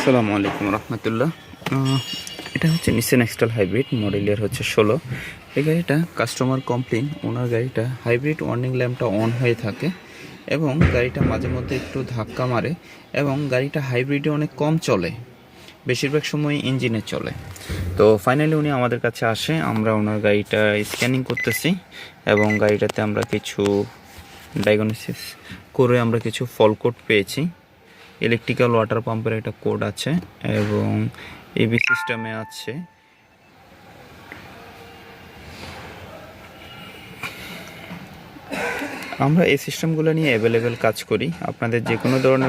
আসসালামু আলাইকুম রহমতুল্লাহ। এটা হচ্ছে নিসান এক্সটাল হাইব্রিড, মডেল ইয়ার হচ্ছে 16। এই গাড়িটা কাস্টমার কমপ্লেন, ওনার গাড়িটা হাইব্রিড ওয়ার্নিং ল্যাম্পটা অন হয়ে থাকে এবং গাড়িটা মাঝে মধ্যে একটু ধাক্কা মারে এবং গাড়িটা হাইব্রিডে অনেক কম চলে, বেশিরভাগ সময় ইঞ্জিনে চলে। তো ফাইনালি উনি আমাদের কাছে আসে, আমরা ওনার গাড়িটা স্ক্যানিং করতেছি এবং গাড়িটাতে আমরা কিছু ডায়াগনোসিস করে আমরা কিছু ফল কোড পেয়েছি। ইলেকট্রিক্যাল ওয়াটার পাম্পের একটা কোড আছে এবং এবি সিস্টেমে আছে। আমরা এই সিস্টেমগুলো নিয়ে অ্যাভেলেবেল কাজ করি। আপনাদের যে কোনো ধরনের